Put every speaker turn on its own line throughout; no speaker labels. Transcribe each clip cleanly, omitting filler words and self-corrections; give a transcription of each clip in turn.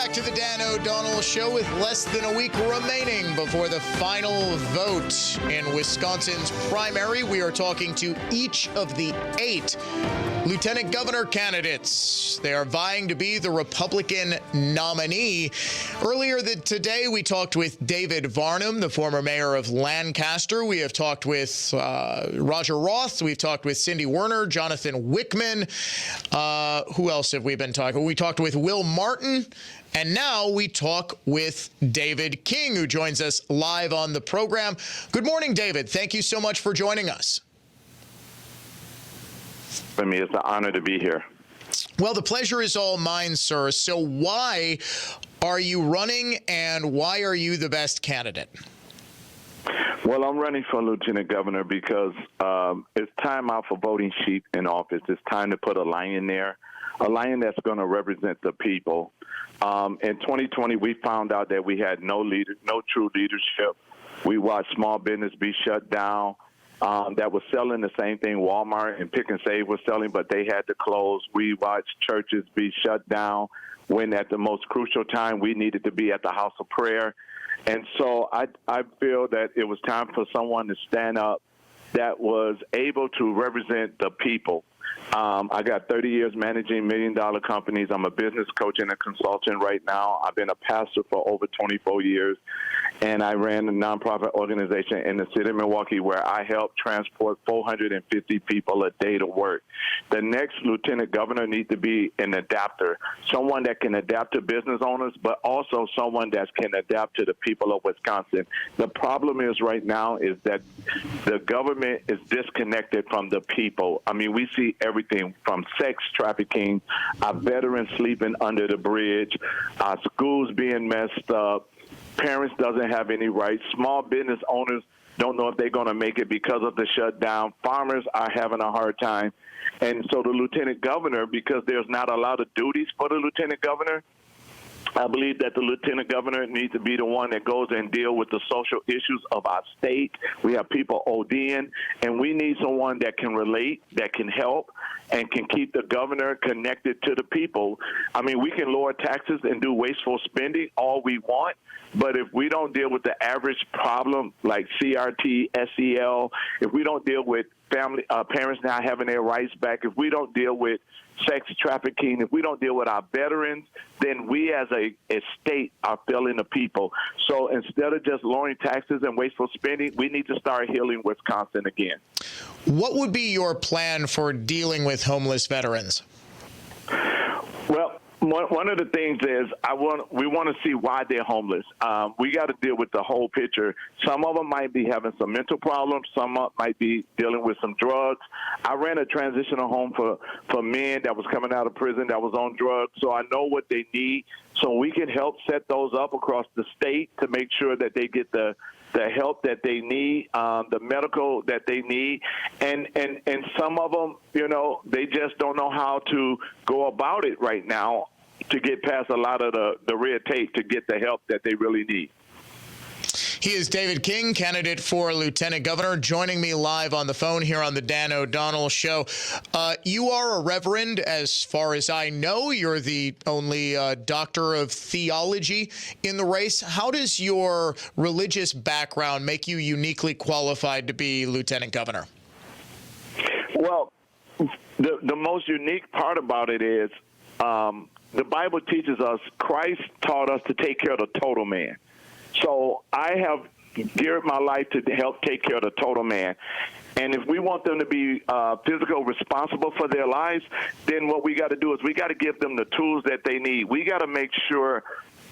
back to the Dan O'Donnell Show with less than a week remaining before the final vote in Wisconsin's primary. We are talking to each of the 8 lieutenant governor candidates. They are vying to be the Republican nominee. Earlier today, we talked with David Varnum, the former mayor of Lancaster. We have talked with Roger Roth. We've talked with Cindy Werner, Jonathan Wickman. Who else have we been talking? We talked with Will Martin. And now we talk with David King, who joins us live on the program. Good morning, David. Thank you so much for joining us.
For me, it's an honor to be here.
Well, the pleasure is all mine, sir. So why are you running, and why are you the best candidate?
Well, I'm running for lieutenant governor because it's time out for voting sheep in office. It's time to put a lion there, a lion that's going to represent the people. In 2020, we found out that we had no true leadership. We watched small business be shut down. That was selling the same thing Walmart and Pick and Save was selling, but they had to close. We watched churches be shut down when at the most crucial time we needed to be at the house of prayer. And so I feel that it was time for someone to stand up that was able to represent the people. I got 30 years managing million-dollar companies. I'm a business coach and a consultant right now. I've been a pastor for over 24 years, and I ran a nonprofit organization in the city of Milwaukee where I helped transport 450 people a day to work. The next lieutenant governor needs to be an adapter, someone that can adapt to business owners, but also someone that can adapt to the people of Wisconsin. The problem is right now is that the government is disconnected from the people. I mean, we see everything from sex trafficking, our veterans sleeping under the bridge, our schools being messed up, parents doesn't have any rights, small business owners don't know if they're going to make it because of the shutdown, farmers are having a hard time. And so the lieutenant governor, because there's not a lot of duties for the lieutenant governor, I believe that the lieutenant governor needs to be the one that goes and deal with the social issues of our state. We have people ODing, and we need someone that can relate, that can help, and can keep the governor connected to the people. I mean, we can lower taxes and do wasteful spending all we want, but if we don't deal with the average problem like CRT, SEL, if we don't deal with parents not having their rights back, if we don't deal with sex trafficking, if we don't deal with our veterans, then we as a state are failing the people. So instead of just lowering taxes and wasteful spending, we need to start healing Wisconsin again.
What would be your plan for dealing with homeless veterans?
Well, one of the things is we want to see why they're homeless. We got to deal with the whole picture. Some of them might be having some mental problems. Some might be dealing with some drugs. I ran a transitional home for men that was coming out of prison that was on drugs, so I know what they need. So we can help set those up across the state to make sure that they get the help that they need, the medical that they need. And some of them, you know, they just don't know how to go about it right now to get past a lot of the red tape to get the help that they really need.
He is David King, candidate for lieutenant governor, joining me live on the phone here on the Dan O'Donnell Show. You are a reverend, as far as I know. You're the only doctor of theology in the race. How does your religious background make you uniquely qualified to be lieutenant governor?
Well, the most unique part about it is the Bible teaches us, Christ taught us to take care of the total man. So I have geared my life to help take care of the total man. And if we want them to be physically responsible for their lives, then what we got to do is we got to give them the tools that they need. We got to make sure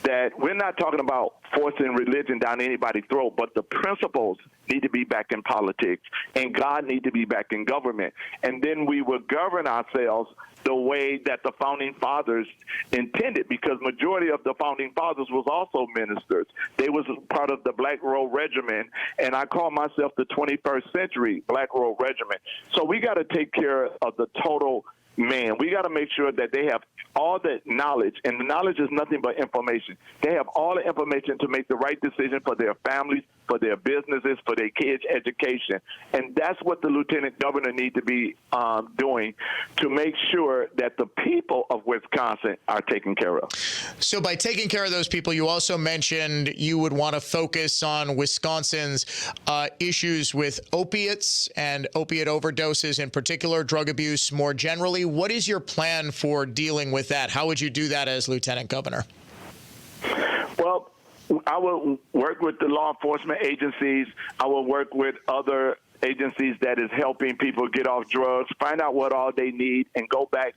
that we're not talking about forcing religion down anybody's throat, but the principles need to be back in politics, and God need to be back in government. And then we will govern ourselves the way that the founding fathers intended, because majority of the founding fathers was also ministers. They was part of the Black Robe Regiment, and I call myself the 21st century Black Robe Regiment. So we got to take care of the total man. We got to make sure that they have all the knowledge, and the knowledge is nothing but information. They have all the information to make the right decision for their families, for their businesses, for their kids' education. And that's what the lieutenant governor needs to be doing to make sure that the people of Wisconsin are taken care of.
So by taking care of those people, you also mentioned you would want to focus on Wisconsin's issues with opiates and opiate overdoses in particular, drug abuse more generally. What is your plan for dealing with that? How would you do that as lieutenant governor?
Well, I will work with the law enforcement agencies. I will work with other agencies that is helping people get off drugs, find out what all they need, and go back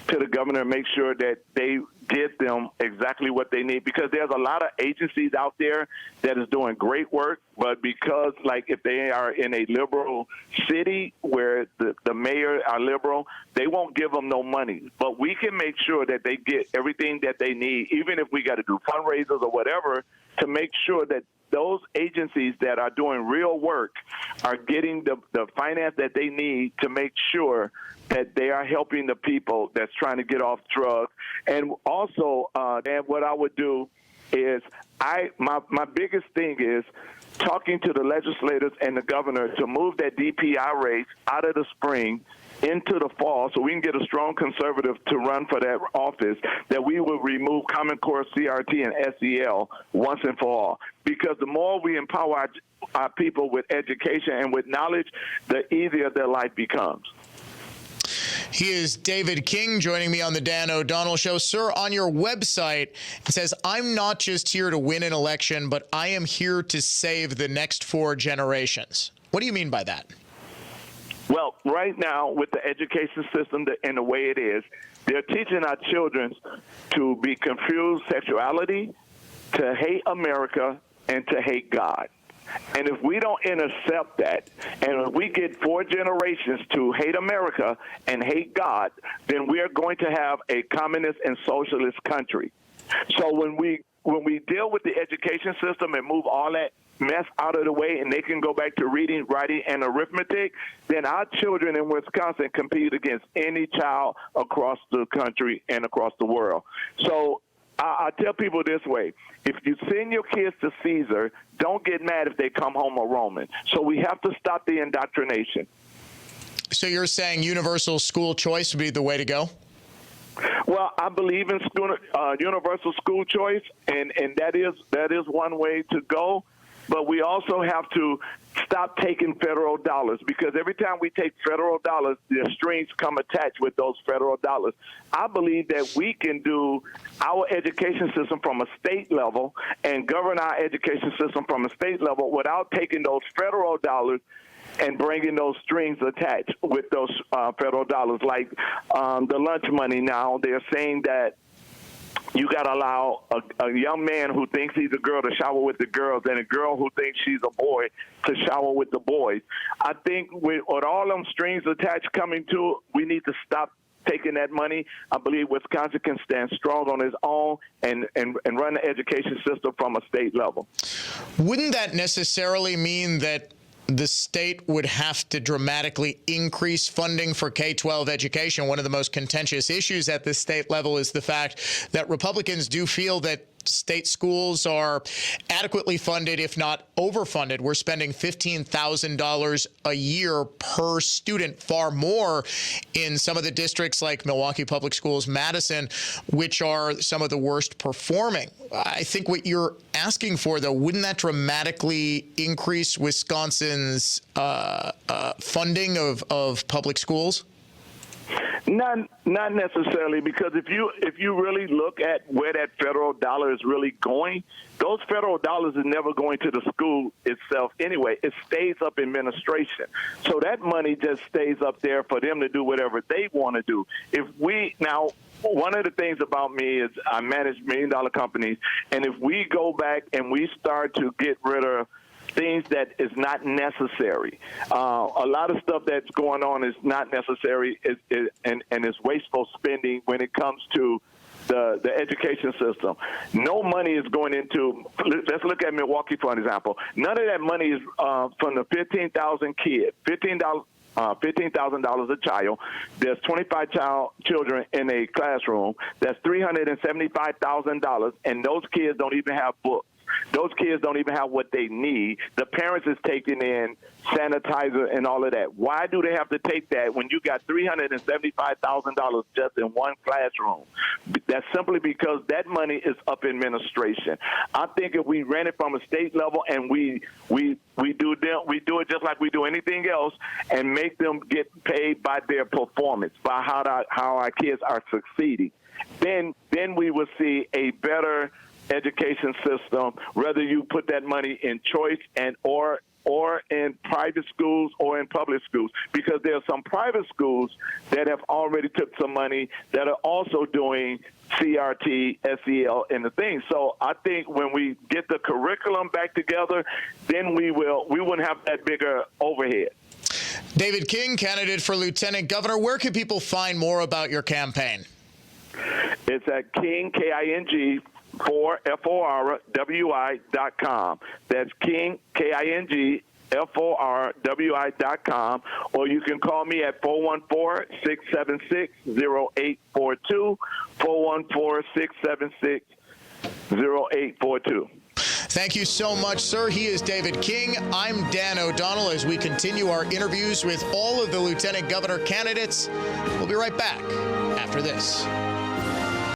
to the governor and make sure that they get them exactly what they need, because there's a lot of agencies out there that is doing great work, but because, like, if they are in a liberal city where the mayor are liberal, they won't give them no money. But we can make sure that they get everything that they need, even if we got to do fundraisers or whatever, to make sure that those agencies that are doing real work are getting the finance that they need to make sure that they are helping the people that's trying to get off drugs. And also, Dan, what I would do is my biggest thing is talking to the legislators and the governor to move that DPI race out of the spring into the fall so we can get a strong conservative to run for that office, that we will remove Common Core, CRT, and SEL once and for all. Because the more we empower our people with education and with knowledge, the easier their life becomes.
He is David King, joining me on the Dan O'Donnell Show. Sir, on your website, it says, "I'm not just here to win an election, but I am here to save the next 4 generations." What do you mean by that?
Well, right now, with the education system and the way it is, they're teaching our children to be confused sexuality, to hate America, and to hate God. And if we don't intercept that, and if we get 4 generations to hate America and hate God, then we are going to have a communist and socialist country. So when we deal with the education system and move all that mess out of the way, and they can go back to reading, writing, and arithmetic, then our children in Wisconsin compete against any child across the country and across the world. So I tell people this way: if you send your kids to Caesar, don't get mad if they come home a Roman. So we have to stop the indoctrination.
So you're saying universal school choice would be the way to go?
Well, I believe in universal school choice, and that is one way to go. But we also have to stop taking federal dollars, because every time we take federal dollars, the strings come attached with those federal dollars. I believe that we can do our education system from a state level and govern our education system from a state level without taking those federal dollars and bringing those strings attached with those federal dollars. Like the lunch money now, they're saying that you got to allow a young man who thinks he's a girl to shower with the girls, and a girl who thinks she's a boy to shower with the boys. I think with all them strings attached coming to, we need to stop taking that money. I believe Wisconsin can stand strong on its own and run the education system from a state level.
Wouldn't that necessarily mean that the state would have to dramatically increase funding for K-12 education? One of the most contentious issues at the state level is the fact that Republicans do feel that state schools are adequately funded, if not overfunded. We're spending $15,000 a year per student, far more in some of the districts like Milwaukee Public Schools, Madison, which are some of the worst performing. I think what you're asking for, though, wouldn't that dramatically increase Wisconsin's funding of public schools?
Not necessarily, because if you really look at where that federal dollar is really going, those federal dollars is never going to the school itself anyway. It stays up in administration. So that money just stays up there for them to do whatever they want to do. Now, one of the things about me is I manage million-dollar companies, and if we go back and we start to get rid of things that is not necessary. A lot of stuff that's going on is not necessary, and is wasteful spending when it comes to the education system. No money is going into, let's look at Milwaukee for an example. None of that money is from the 15,000 kids, $15,000 a child. There's 25 children in a classroom. That's $375,000, and those kids don't even have books. Those kids don't even have what they need. The parents is taking in sanitizer and all of that. Why do they have to take that when you got $375,000 just in one classroom? That's simply because that money is up administration. I think if we ran it from a state level and we do it just like we do anything else, and make them get paid by their performance, by how our kids are succeeding, then we will see a better education system, whether you put that money in choice and or in private schools or in public schools, because there are some private schools that have already took some money that are also doing CRT, SEL, and the thing. So I think when we get the curriculum back together, then we wouldn't have that bigger overhead.
David King, candidate for Lieutenant Governor. Where can people find more about your campaign?
It's at King, King, FORWI.com. That's King, King, FORWI.com. Or you can call me at 414-676-0842, 414-676-0842.
Thank you so much, sir. He is David King. I'm Dan O'Donnell. As we continue our interviews with all of the Lieutenant Governor candidates, we'll be right back after this.